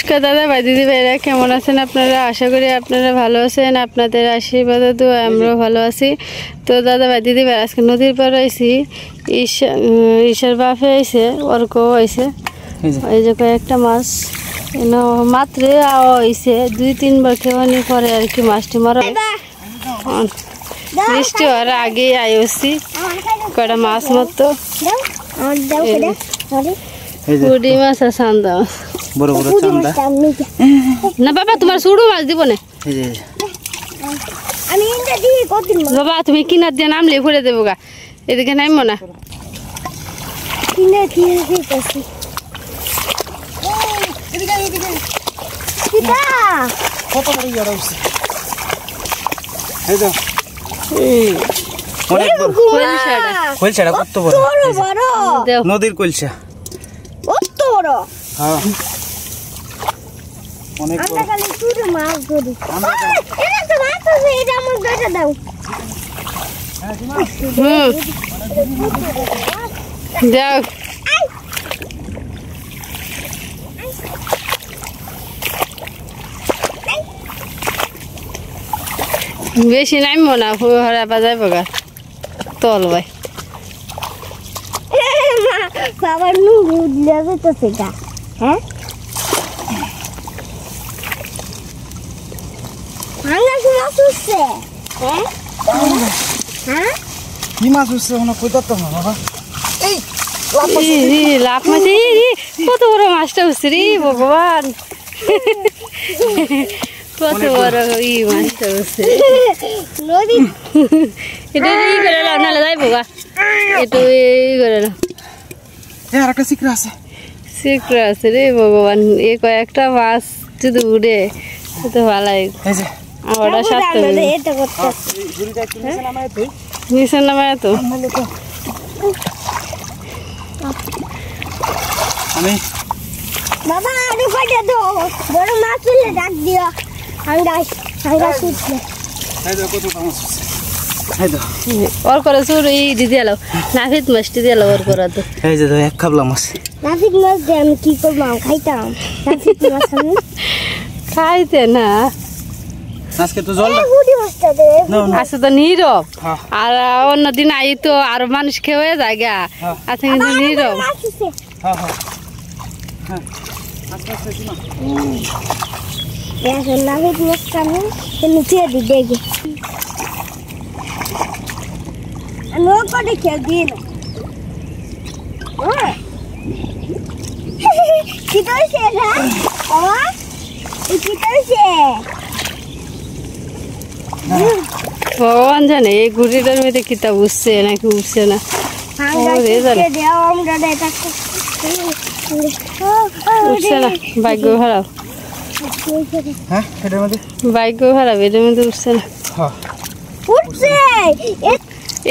নমস্কার দাদা ভাই দিদি ভাইরা, কেমন আছেন আপনারা? আশা করি আপনারা ভালো আছেন। আপনাদের আশীর্বাদে তো আমরাও ভালো আছি। তো দাদা ভাই দিদি ভাই আজকে নদীর পার আইছি। ঈশার বাপে আইছে, অর্কও আইছে। এই যে কয়েকটা মাছ মাত্র হয়েছে, 2-3 বার খেওয়ানি পরে আর কি মাছটি মারা। বৃষ্টি হওয়ার আগেই আইসি কয়টা মাছ মারতো। পুঁটি মাছ আর চান্দা মাছ। বড় বড় চান্দা না বাবা, তোমার শুরু মাছ দিব না বাবা, তুমি কিনার দিয়ে নামলে ঘুরে দেবো গা, এদিকে নামবো না। নদীর কলসা অনেক যাও বেশি নামবো না, ফুহারা বাজাই বগা তল ভাই। বাবার নুরু দিলে তো সেটা হ্যাঁ মাছ উঠছে। হ্যাঁ কি মাছ উঠছে মনে কইতা তো না বাবা। এই লাভ মাছ, কত বড় মাছটা উঠছে রে ভগবান, কত বড় মাছটা উঠছে। এটা ই করে লাও, নাহলে যাইবো গা, একটু ই করে লাও। আর একটা সিকরা আছে, সিকরা আছে রে ভগবান। এ কয়েকটা মাছ যদি উড়ে তো ভালাই। আমারটা সাথে নিচে নামায় তো আমি বাবা আরো কয়টা দাও, বড় মাছ তুলে ডাক দিও। ওর করে শুরু দিদি এলো নাফিত মাছটি দিয়ে ওর করা তো। এই যে এক খাবলা মাছ, নাফিত মাছ দিয়ে আমি কি করবো? খাইতাম নাফিত মাছ। খাইতে না আজকে তো জল আচ্ছা তো নীরব, আর অন্যদিন আই তো আর মানুষ খেয়ে যায় গা। আচ্ছা কিন্তু নীরব নাফিত মাছ খাবো নিচে দেখে আমি ও করে খেয়ে দিই না। কি করছে না কি করছে? ভগবান জানে এই ঘুড়িটার মধ্যে কিতা উঠছে নাকি উঠছে না। উঠছে না, ভাগ্য খারাপ, ভাগ্য খারাপ, এটার মধ্যে উঠছে না।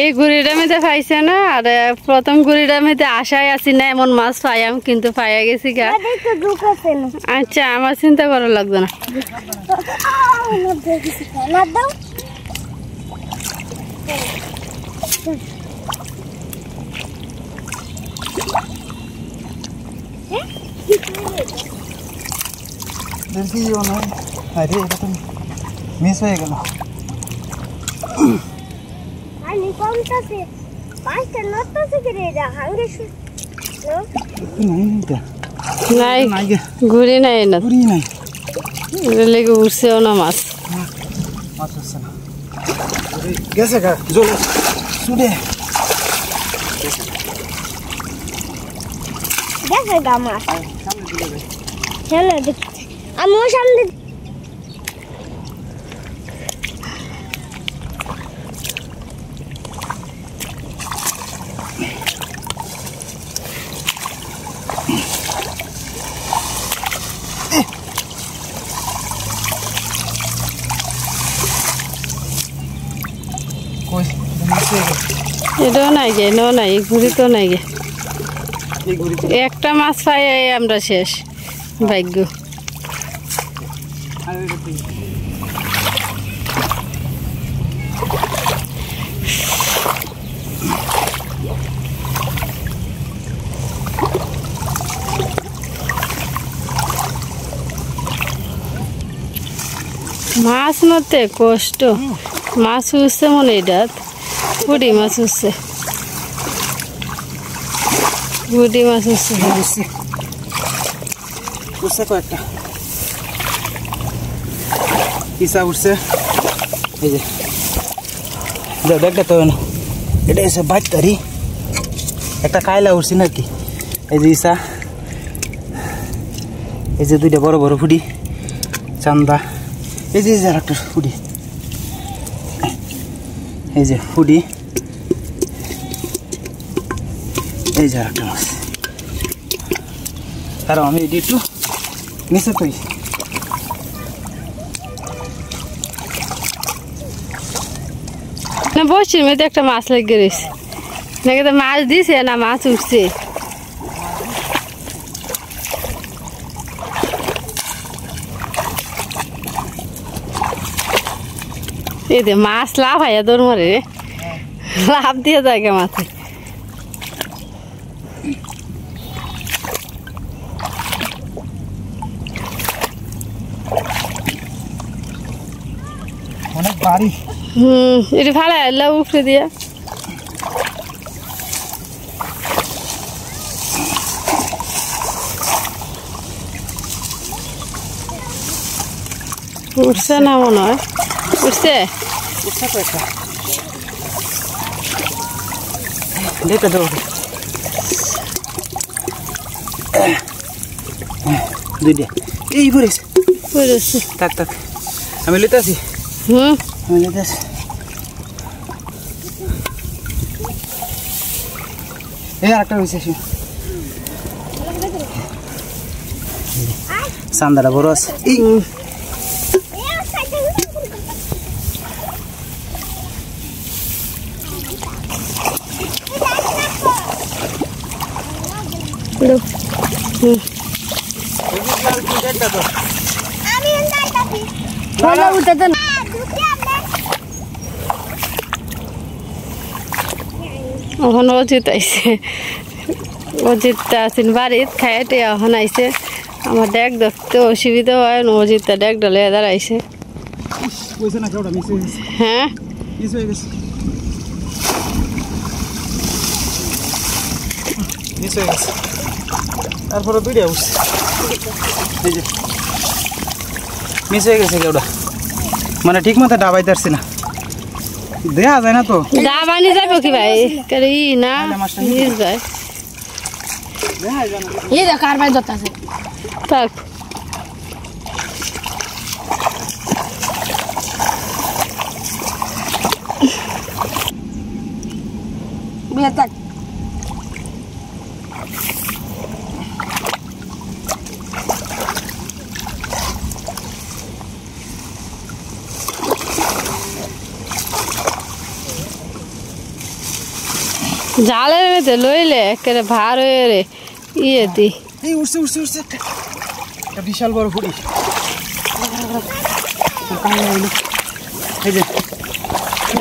এই ঘুড়িটার মধ্যে পাইছে না, আর প্রথম ঘুড়িটার মধ্যে আশায় আছি না এমন মাছ পাইয়াম, কিন্তু পাইয়া গেছি গা। আচ্ছা আমার চিন্তা করা লাগবে না। মিস হয়ে গেল। নাই ঘুরি নাই না, লেগে উঠছেও না মাছ। গেছে গা জল সুদে দেখে গা মাছ আমিও সামনে। এটাও নাই গে, এটাও নাই, ঘুরি তো নাই গে। একটা মাছ পাই আমরা শেষ, ভাগ্য। মাছ মতে কষ্ট মাছ উঠছে মনে এটা পুঁটি মাছ উঠছে পুঁটি মাছ উঠছে বুঝছি উঠছে কয়েকটা ইসা উঠছে এই যে দেখটা তো না এটা এসে 22 তারিখ একটা কায়লা উঠছি নাকি এই যে ইসা এই যে দুইটা বড় বড় ফুটি চান্দা এই যে আর একটা ফুটি এই যে ফুটি এই যে আর একটা মাছ আর আমি এটি একটু নিচে তুই না বসির মধ্যে একটা মাছ লেগে রয়েছে নাকি তো মাছ দিছে না মাছ উঠছে এই যে মাছ লাভ হয় দৌড় মারে লাভ দিয়ে যায় গে মাছে অনেক বাড়ি এটি ভালো এলাম উপরে দিয়া উঠছে না মনে হয় উঠছে উঠছে তো একটা দেখে দেবো দুইটা এই পড়েছে পড়েছে থাক থাক আমি লিতে আছি আমি লিতে আছি এই আর একটা রয়েছে চান্দাটা বড় আছে এই এখন অজিত আইছে অজিতটা আছেন বাড়িত খাইতে এখন আইছে আমার ডেক দেখতে অসুবিধা হয় অজিতটা ডেক ডালে দাঁড়াইছে হ্যাঁ তারপরে দুইটা উঠছে এই যে মিস হয়ে গেছে কেউটা মানে ঠিক মতো ডাবাইতে পারছি না দেয়া যায় না তো দাবানি যাবো কি ভাই ই না নিজ ভাই এই দেখ কার ভাই দত্ত আছে থাক বিয়ে থাক জালের মধ্যে লইলে একেবারে ভার হয়ে রে ইয়ে দি এই উঠছে উঠছে উঠছে একটা বিশাল বড় ফুটি এই যে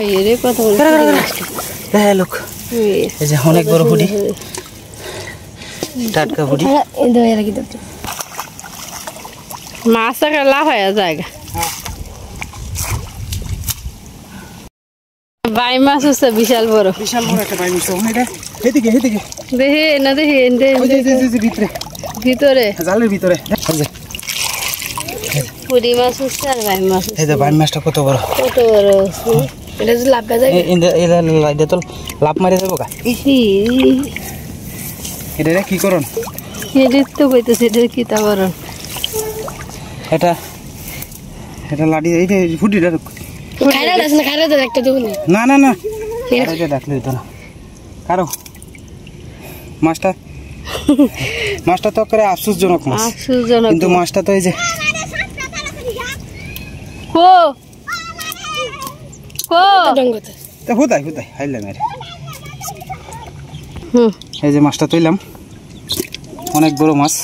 এই রে কত বড় হ্যাঁ লোক এই যে অনেক বড় ফুটি টাটকা ফুটি এই দই রাখি দত্ত মাছ একটা লাভ হয়ে জায়গা বাই মাছ হচ্ছে বিশাল বড় একটা পাই মিশছে এটা এদিকে এদিকে দেখি না দেখি ওই যে ভিতরে ভিতরে জালের ভিতরে পুরি মাছ হচ্ছে আর বাই মাছ এই যে বাই মাছটা কত বড় কত বড় হচ্ছে এটা যে লাভ গাজা এটা তো লাভ মারি যাবো গা এটা কি করন এদিক তো কইতেছে এটা কি তা করন এটা এটা লাড়ি এই যে ফুটিটা খাইরা আছে না খাইরা তো একটা দেব না না না এটা ডাকলে দিত না কারো মাছটা তো করে আফসোসজনক মাছ আফসোসজনক কিন্তু মাছটা তো এই যে কো কো ডঙ্গতে তা হুদাই হাইলাম আরে এই যে মাছটা তুইলাম অনেক বড় মাছ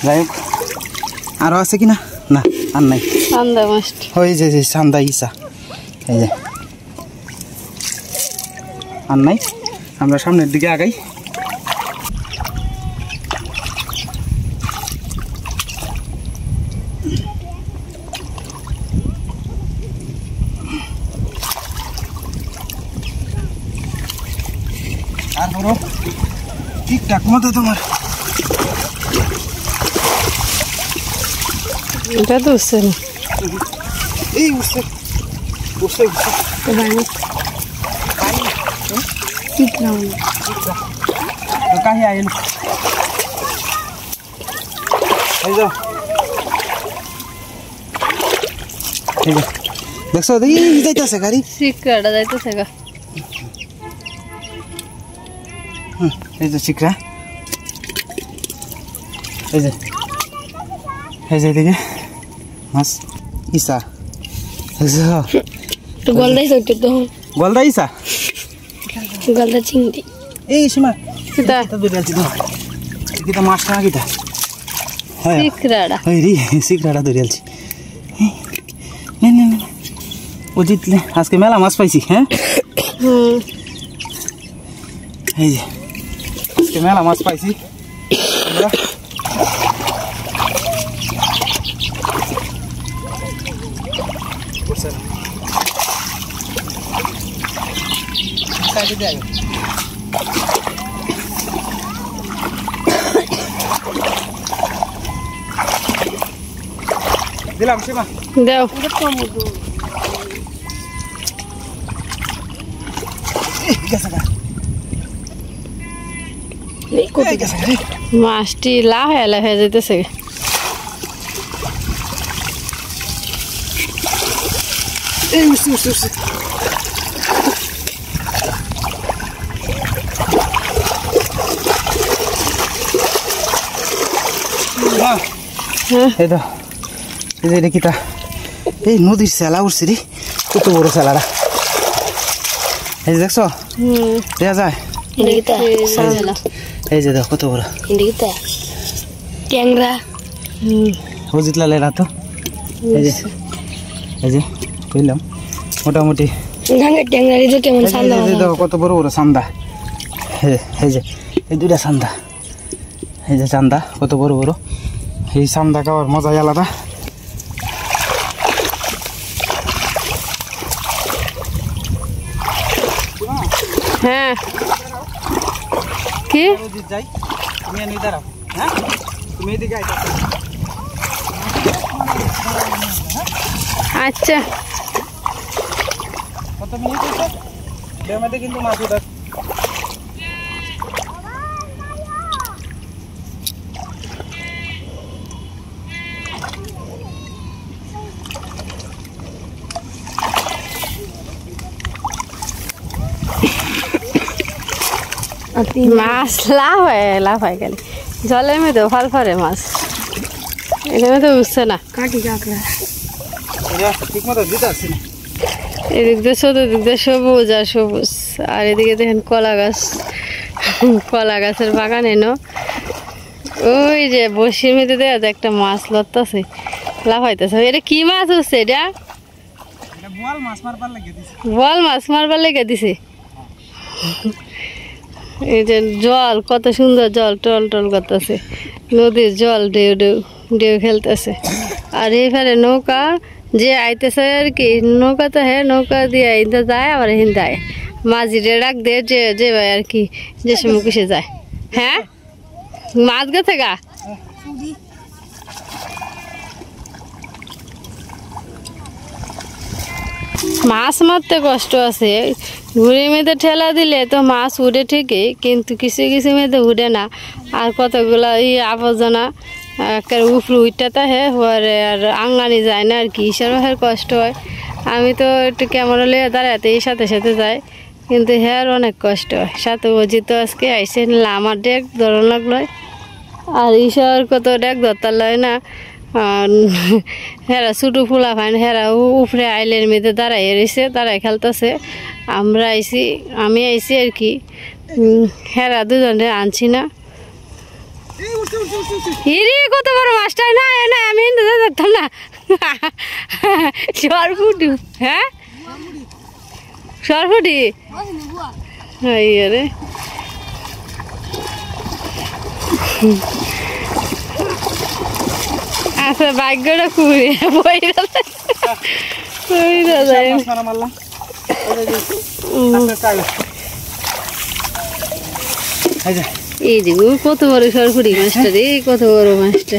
যাই হোক আরো আছে কিনা না আর নাই চান্দা মাছ ওই যে চান্দা ইসা এই যে আর নাই আমরা সামনের দিকে আগাই ধরো ঠিকঠাক মতো তোমার এটা তো উঠছে না এই উঠছে উঠছে উঠছে কাহি আইল এই যাও এই যে দেখছো এই যাইতেছে গাড়ি শিকড়াটা যাইতেছে গা এই যে চিকরা এই যে এদিকে মাছ ইসা তো গলদাই সইতে তো গলদা ইসা গলদা চিংড়ি এই সীমা কিতা এটা দুই আলছি তো কিটা মাছটা না কিটা হ্যাঁ শিকড়াটা ওই রে চিকরাটা ধরে আলছি নে নে নে ও জিতলে আজকে মেলা মাছ পাইছি হ্যাঁ এই যে আজকে মেলা মাছ পাইছি আমরা দিলাম সীমা দাও মাছটি লাফায় লাফায় যেতেছে এই উঠছে উঠছে উঠছে এই তো এই যে কিটা এই নদীর সেলা উঠছে রে কত বড় সেলাটা এই যে দেখছো দেখা যায় এই যে দেখো কত বড় ট্যাংরা ও জিতলা লেরা তো এই যে বুঝলাম মোটামুটি ঢাঙ্গের ট্যাংরা দিতে কেমন সান্দা দেখো কত বড় বড় চান্দা এই যে এই দুইটা চান্দা এই যে চান্দা কত বড় বড় এই চান্দা খাওয়ার মজাই আলাদা হ্যাঁ কি যাই তুমি এনে দাঁড়াও হ্যাঁ তুমি এদিকে আইতা আচ্ছা কত মিনিট হয়েছে ড্যামেতে কিন্তু মাছ উঠা মাছ লাফায় খালি জলের মধ্যে ফল ফরে মাছ এটার মধ্যে উঠছে না কাটি কাঁকড়া ঠিক মতো দিতে আসছি না এদিক দিয়ে চতুর্দিক দিয়ে সবুজ আর সবুজ আর এদিকে দেখেন কলা গাছের বাগান এনো ওই যে বসির মধ্যে দেওয়া যায় একটা মাছ লড়তেছে লাফাইতেছে এটা কি মাছ হচ্ছে এটা বোয়াল মাছ মারবার লাগিয়ে দিছে বল মাছ মারবার লেগে দিছে এই যে জল কত সুন্দর জল টল টল করতেছে নদীর জল ঢেউ ঢেউ ঢেউ খেলতেছে আর এইখানে নৌকা যে আইতেছে আর কি নৌকা তো হ্যাঁ নৌকা দিয়ে হিন্দা যায় আবার হিন্দায় মাঝিরে ডাক দে যে ভাই আর কি যে সময় কিসে যায় হ্যাঁ মাছ গেছে গা মাছ মারতে কষ্ট আছে ঘুড়ি মেয়েদের ঠেলা দিলে তো মাছ উড়ে ঠিকই কিন্তু কিছু কিছু মেয়েদের উড়ে না আর কতগুলো আবর্জনা উপরে উঠতে হে পরে আর আঙ্গানি যায় না আর কি ঈশ্বরের কষ্ট হয় আমি তো একটু ক্যামেরা লিয়ে দাঁড়াতে এই সাথে সাথে যাই কিন্তু হ্যাঁ অনেক কষ্ট হয় সাথে অজিত আজকে আইসে আমার ডেক ধরন লাগলো আর ঈশ্বর কত ডেক ধরতার লয় না হেরা ছোটো ফুলা ফাইন হেরা উপরে আইলের মেয়েদের দাঁড়াই রয়েছে দাঁড়াই খেলতেছে আমি আইছি আর কি হেরা দুজনে আনছি না হিরি কত বড় মাছটা না না আমি দেখতাম না সরফুটি হ্যাঁ সরফুটি রে আচ্ছা ভাগ্যটা কুড়ি বইরা যায় এই যে এই যে কত বড় সরপুরি মাছটা রে, কত বড় মাছটা।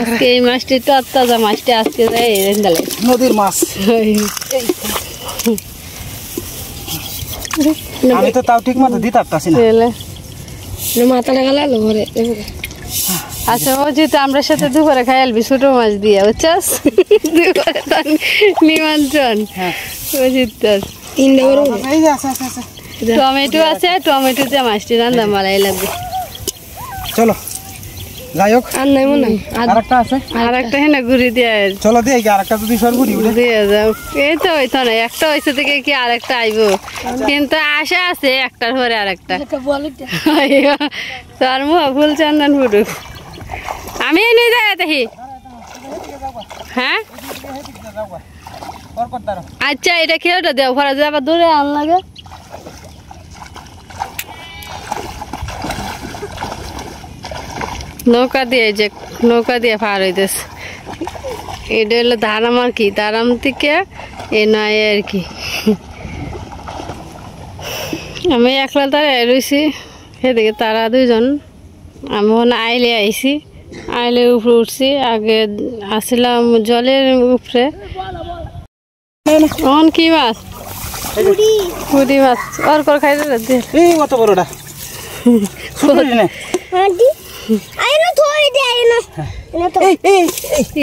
আজকে এই মাছটা তাজা মাছটা আজকে যায় রেন্দালে নদীর মাছ। আমি তো তাও ঠিক মতো দিতে পারতাছি না। মাথা লাগালো ঘরে। আচ্ছা ও যেহেতু আমরা সাথে দুপুরে খাই আলবি ছোট মাছ দিয়ে বুঝছাস, দুপুরে তার নিমন্ত্রণ বুঝিস। তিনটা বড় এই যে আছে আছে আছে। টমেটো আছে, টমেটো দিয়ে মাছটি রান্না মালাই লাগবে। চলো যাই হোক, আর নাই মনে হয়। আরেকটা আছে, আর একটা হেনা ঘুরি দিয়ে চলো দিয়ে কি আরেকটা যদি সরপুরি উঠে দিয়ে যাও। এই তো হইতো না, একটা হয়েছে থেকে কি আর একটা আইব, কিন্তু আশা আছে একটার পরে আর একটা। তোর মুখ ফুল চন্দন ফুটুক, আমি এনে যাই দেখি। হ্যাঁ আচ্ছা, এটা খেয়েটা দেও ফরা যে আবার দূরে আন লাগে। নৌকা দিয়ে যে নৌকা দিয়ে পার হইতেছে, এটা হলো ধারাম আর কি, ধারাম থেকে এ নয় আর কি। আমি একলা তারা রয়েছি, সেদিকে তারা দুইজন। আমি মনে আইলে আইছি, আইলে উপরে উঠছি, আগে আসছিলাম জলের উপরে। অন কি মাছ? পুরি মাছ। ওর কর খাই দে। এই কত বড়টা সুন্দরী না। আইনো থোড়ি দে আইনো। এনো তো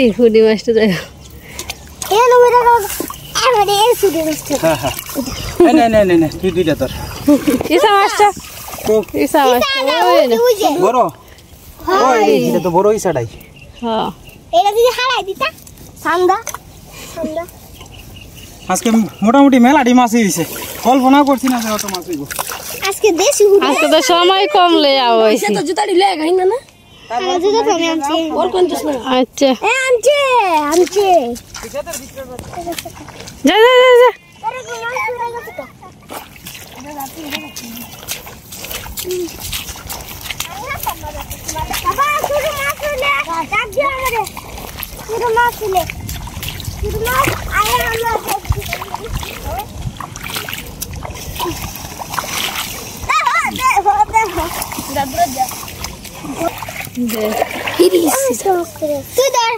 এই পুরি মাছটা দেখ। এনো মেরা আরে সুদে নষ্ট। হ্যাঁ হ্যাঁ, নে নে নে নে তুই দুইটা তোর। ইসা মাছটা, ইসা মাছটা বড়। ওই এটা তো বড় ইসাটাই। হ্যাঁ, এটা যদি হারাই দিতা সান্দা সান্দা। আজকে মোটামুটি মেলাটি মাছই হয়েছে, কল্পনা করছি না যে অত মাছ হইব। আজকে দেশি হুড়ি। আজকে তো সময় কম লে আইছি। তো জুতা দিলে গাই না না। আমার জুতা তো আমি আনছি। ওর কোন জুতা? আচ্ছা এ আনছে আনছে। যা যা যা যা। আরে কোন মাছ উড়ে গেছে তো। বাবা শুরু মাছ উড়ে ডাক দিও আমারে। শুরু মাছ উড়ে। শুরু মাছ আয় আমরা দেখছি। তুই ধর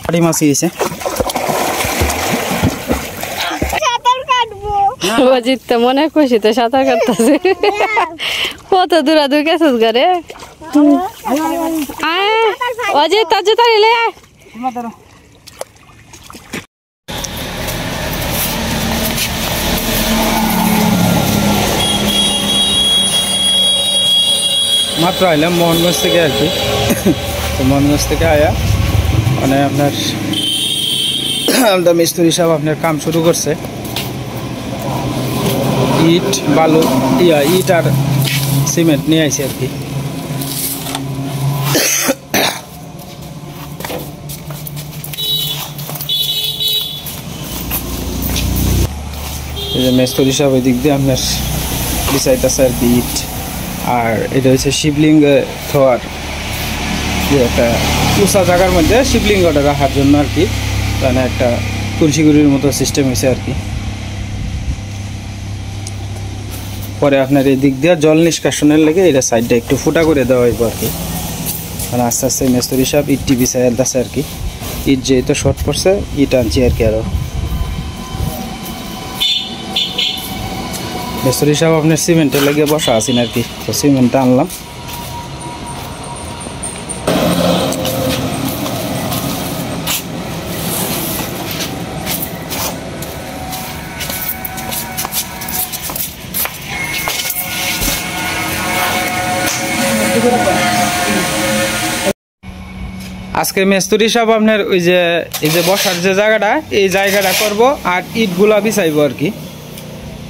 আড়ি মাছই হয়েছে। সাঁতার কাটবো। অজিত তো মনে খুশি তো সাঁতার কাটতেছে। কত দূরা দূর গেছিস ঘরে? অজিত তার জুতা নিলে আয়। মাত্র আইলাম মোহনগঞ্জ থেকে আর কি। তো মোহনগঞ্জ থেকে আয়া মানে আপনার আমাদের মিস্ত্রি সাহেব আপনার কাম শুরু করছে, ইট বালু ইট আর সিমেন্ট নিয়ে আইছে আর কি। এই যে মিস্ত্রি সাহেব ওই দিক দিয়ে আপনার বিছাইতেছে আর কি ইট। আর এটা হচ্ছে শিবলিঙ্গ থোয়ার, যে একটা উঁচা জায়গার মধ্যে শিবলিঙ্গটা রাখার জন্য আর কি, মানে একটা তুলসীগুড়ির মতো সিস্টেম হয়েছে আর কি। পরে আপনার এই দিক দিয়ে জল নিষ্কাশনের লেগে এটা সাইডটা একটু ফুটা করে দেওয়া হইব আর কি। মানে আস্তে আস্তে মিস্ত্রি সাহেব ইটটি বিছাই আলতেছে আর কি। ইট যেহেতু শর্ট পড়ছে ইট আনছি আর কি। আরও মিস্ত্রি সাহেব আপনার সিমেন্টের লেগে বসা আছেন আর কি। তো সিমেন্টটা আনলাম। আজকে মিস্ত্রি সাহেব আপনার ওই যে এই যে বসার যে জায়গাটা, এই জায়গাটা করব আর ইটগুলা বিছাইব আর কি।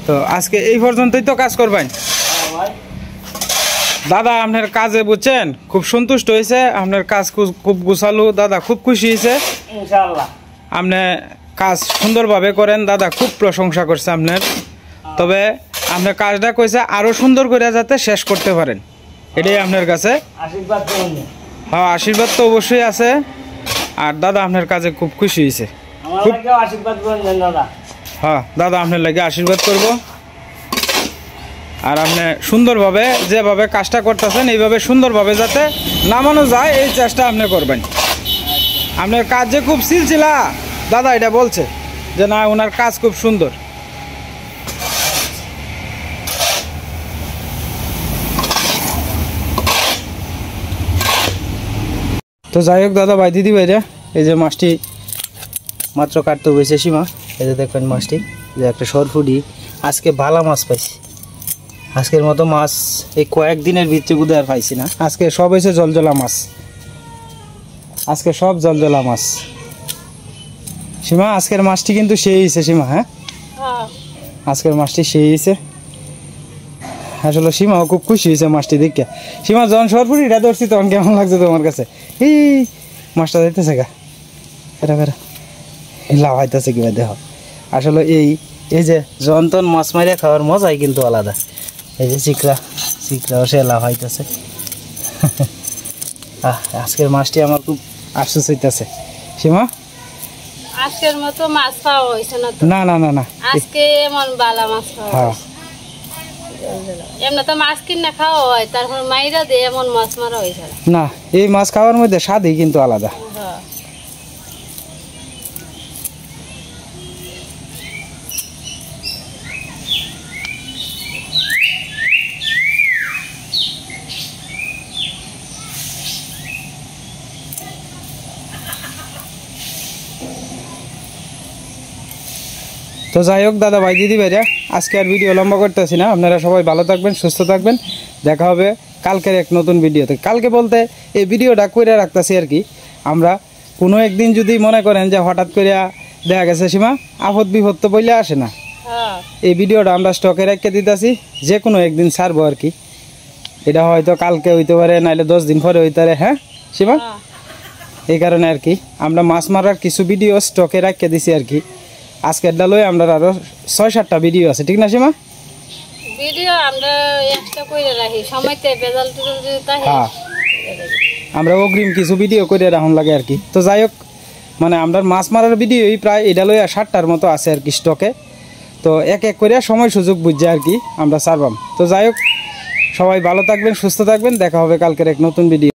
তো আজকে এই পর্যন্তই তো কাজ করবেন দাদা। আপনার কাজে বুঝছেন খুব সন্তুষ্ট হয়েছে, আপনার কাজ খুব গুছালো দাদা, খুব খুশি হয়েছে ইনশাআল্লাহ। আপনি কাজ সুন্দরভাবে করেন দাদা, খুব প্রশংসা করছে আপনার। তবে আপনার কাজটা কইছে আরো সুন্দর করে যাতে শেষ করতে পারেন, এটাই আপনার কাছে আশীর্বাদ। হ্যাঁ আশীর্বাদ তো অবশ্যই আছে। আর দাদা আপনার কাজে খুব খুশি হয়েছে। হ্যাঁ দাদা আপনার লাগে আশীর্বাদ করব। আর আপনি সুন্দরভাবে যেভাবে কাজটা করতেছেন এইভাবে সুন্দরভাবে যাতে নামানো যায় এই চেষ্টা আপনি করবেন। আপনার কাজ যে খুব সিলসিলা দাদা এটা বলছে যে না ওনার কাজ খুব সুন্দর। তো যাই হোক দাদা ভাই দিদি ভাইরা, এই যে মাছটি মাত্র কাটতে হয়েছে সীমা, এই যে দেখবেন মাছটি যে একটা সরফুটি আজকে ভালো মাছ পাইছি। আজকের মতো মাছ এই কয়েকদিনের ভিতরে বুধ আর পাইছি না। আজকে সব হয়েছে জলজলা মাছ, আজকে সব জলজলা মাছ। সীমা আজকের মাছটি কিন্তু সেই হয়েছে সীমা। হ্যাঁ আজকের মাছটি সেই হয়েছে। আসলে সীমাও খুব খুশি হয়েছে মাছটি দেখে। সীমা যখন সরপুরিটা ধরছি তখন কেমন লাগছে তোমার কাছে? এই মাছটা যাইতেছে গা এটা বেড়া লাভ হইতেছে কিবা দেখ। আসলে এই যে যন্তন মাছ মারিয়া খাওয়ার মজাই কিন্তু আলাদা। এই যে চিকড়াও সে লাভ হইতেছে। আজকের মাছটি আমার খুব আফসোস হইতেছে। সীমা আজকের মতো মাছ খাওয়া হয়েছে না তো? না না না না, আজকে এমন বালা মাছ খাওয়া হয়েছে। এমনি তো মাছ কিনে খাওয়া হয়, তারপর মাইরা দিয়ে এমন মাছ মারা হয়েছে না। এই মাছ খাওয়ার মধ্যে স্বাদই কিন্তু আলাদা। তো যাই হোক দাদা ভাই দিদি ভাইরা, আজকে আর ভিডিও লম্বা করতেছি না। আপনারা সবাই ভালো থাকবেন, সুস্থ থাকবেন। দেখা হবে কালকের এক নতুন ভিডিওতে। কালকে বলতে এই ভিডিওটা করে রাখতেছি আর কি। আমরা কোনো একদিন যদি মনে করেন যে হঠাৎ করে দেখা গেছে সীমা আপদ বিপদ তো বইলে আসে না, এই ভিডিওটা আমরা স্টকে রেখে দিতেছি, যে কোনো একদিন ছাড়বো আর কি। এটা হয়তো কালকে হইতে পারে, নাইলে 10 দিন পরে হইতে পারে। হ্যাঁ সীমা, এই কারণে আর কি আমরা মাছ মারার কিছু ভিডিও স্টকে রেখে দিছি আর কি। আজকের ডালই আমরা আরো 6-7টা ভিডিও আছে, ঠিক না সীমা? ভিডিও আমরা একটা কইরা রাখি, সময়তে বেজাল টুল দিতে হয়। হ্যাঁ আমরা অগ্রিম কিছু ভিডিও করে রাখুন লাগে আর কি। তো যাই হোক মানে আমরা মাছ মারার ভিডিওই প্রায় এটা লইয়া 7টার মতো আছে আর কি স্টকে। তো এক এক করে সময় সুযোগ বুঝছে আর কি আমরা ছাড়বাম। তো যাই হোক সবাই ভালো থাকবেন, সুস্থ থাকবেন। দেখা হবে কালকের এক নতুন ভিডিও।